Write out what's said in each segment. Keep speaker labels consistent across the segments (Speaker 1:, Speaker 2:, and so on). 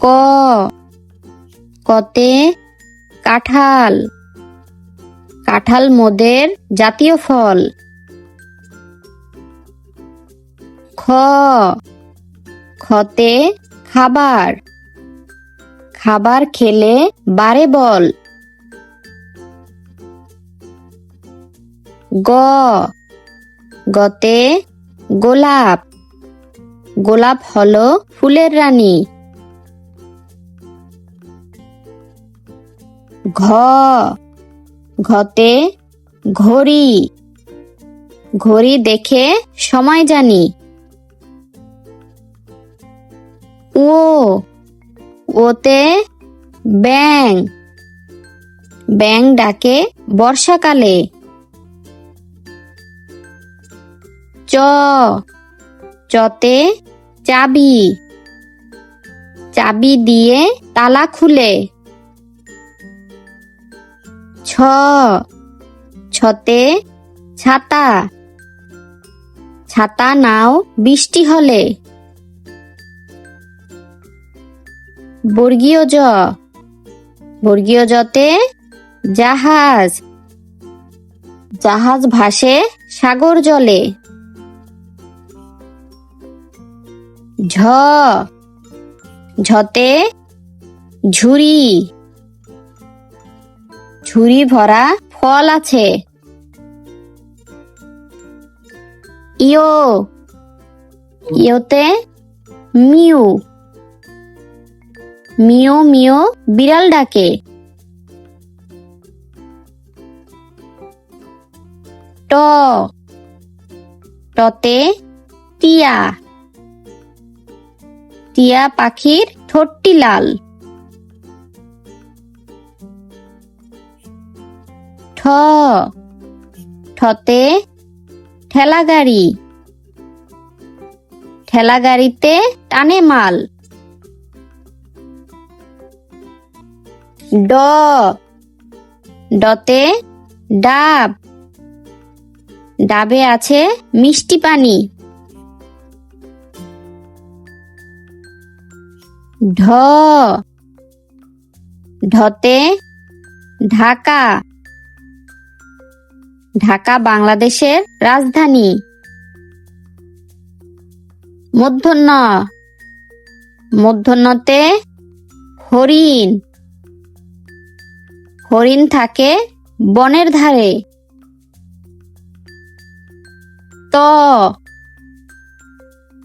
Speaker 1: ক, কতে কাঁঠাল, কাঁঠাল মোদের জাতীয় ফল। খ, খতে খাবার, খাবার খেলে বাড়ে বল। গ, গতে গোলাপ, গোলাপ হলো ফুলের রানী। ঘ, ঘতে ঘড়ি, ঘড়ি দেখে সময় জানি। ও, ওতে ব্যাঙ, ব্যাঙ ডাকে বর্ষাকালে। চ, চতে চাবি, চাবি দিয়ে তালা খুলে। ছ, ছতে ছাতা, ছাতা নাও বৃষ্টি হলে। বর্গীয় জ, বর্গীয় জতে জাহাজ, জাহাজ ভাসে সাগর জলে। ঝ, ঝতে ঝুড়ি, ঝুড়ি ভরা ফল আছে। ইয়, ইয়তে মিউ, মিও মিও বিড়াল ডাকে। ট, টতে টিয়া, টিয়া পাখির ঠোঁটটি লাল। ঠ, ঠতে ঠেলা গাড়ি, ঠেলা গাড়িতে টানে মাল। ড, ডতে ডাব, ডাবে আছে মিষ্টি পানি। ঢ, ঢতে ঢাকা, ঢাকা বাংলাদেশের রাজধানী। মূর্ধন্য, মূর্ধন্যতে হরিণ, হরিণ থাকে বনের ধারে। ত,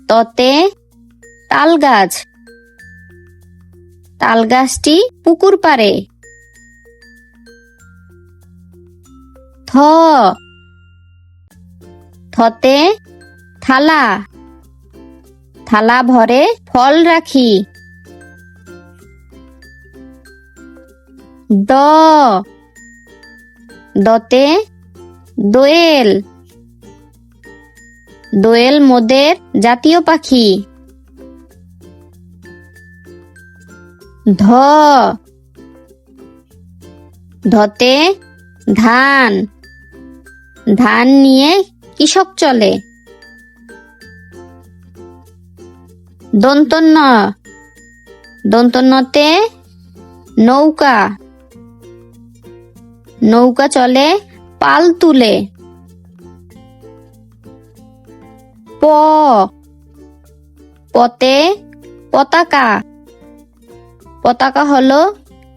Speaker 1: ততে তাল গাছ, তাল গাছটি পুকুর পাড়ে। থ, থতে থালা, থালা ভরে ফল রাখি। দ, দতে দোয়েল, দোয়েল মোদের জাতীয় পাখি। ধ, ধতে ধান, ধান নিয়ে কৃষক চলে। দন্তন্য, দন্তন্যতে নৌকা, নৌকা চলে পাল তুলে। প, পতে পতাকা, পতাকা হলো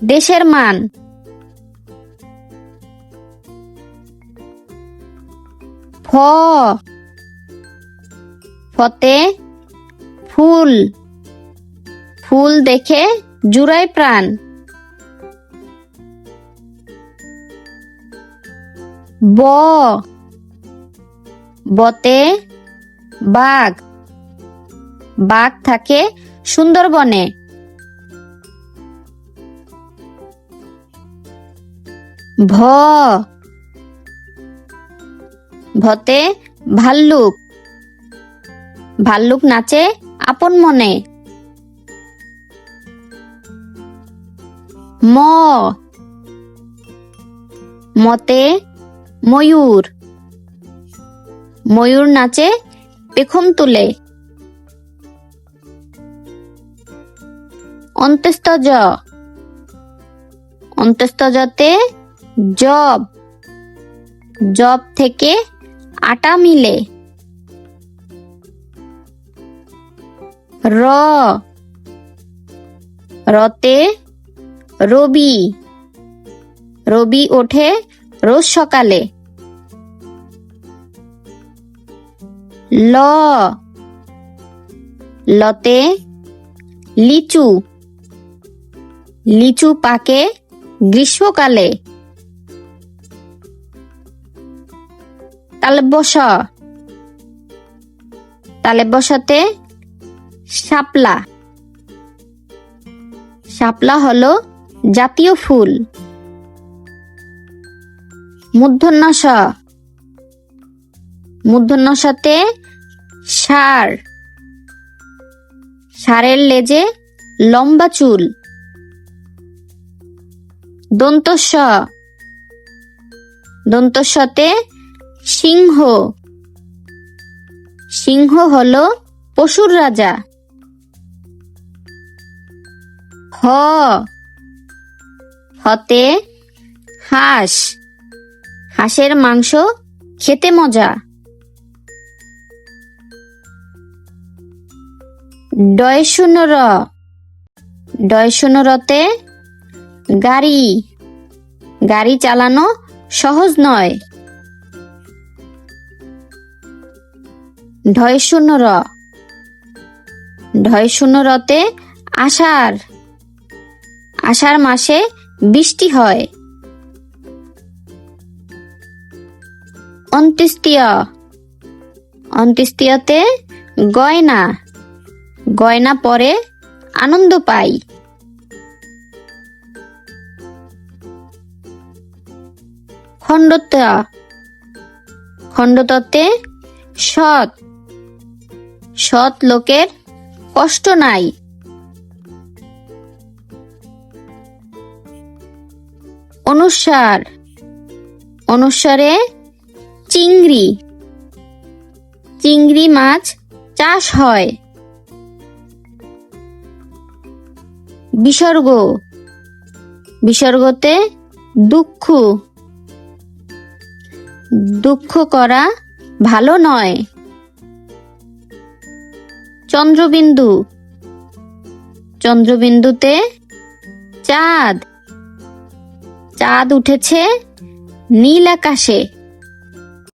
Speaker 1: দেশের মান। ফ, ফতে ফুল, ফুল দেখে জুড়ায় প্রাণ। ব, বতে বাঘ, বাঘ থাকে সুন্দরবনে। ভ, ভতে ভাল্লুক, ভাল্লুক নাচে আপন মনে। ম, মতে ময়ূর, ময়ূর নাচে পেখম তুলে। অন্ত্যেষ্ঠ জ, অন্ত্যেষ্ঠ জতে জব, জব থেকে আটা মিলে। র, রতে রবি, রবি ওঠে রোজ সকালে। ল, লতে লিচু, লিচু পাকে গ্রীষ্মকালে। তালব্য শ, তালব্য শতে শাপলা, শাপলা হলো জাতীয় ফুল। মূর্ধন্য ষ, মূর্ধন্য শতে ষাঁড়, ষাঁড়ের লেজে লম্বা চুল। দন্ত স, দন্ত সতে সিংহ, সিংহ হলো পশুর রাজা। হ, হতে হাঁস, হাঁসের মাংস খেতে মজা। ডয় শূন্য র, ডয় শূন্য রতে গাড়ি, গাড়ি চালানো সহজ নয়। ঢয় শূন্য র, ঢয় শূন্য রতে আষাঢ়, আষাঢ় মাসে বৃষ্টি হয়। অন্ত্যেষ্টিয়, অন্ত্যেষ্টিয়তে গয়না, গয়না পরে আনন্দ পাই। খণ্ডত, খণ্ডততে সৎ, সৎ লোকের কষ্ট নাই। অনুস্বার, অনুস্বারে চিংড়ি, চিংড়ি মাছ চাষ হয়। বিসর্গ, বিসর্গতে দুঃখ, দুঃখ করা ভালো নয়। চন্দ্রবিন্দু, চন্দ্রবিন্দুতে চাঁদ, চাঁদ উঠেছে নীল আকাশে।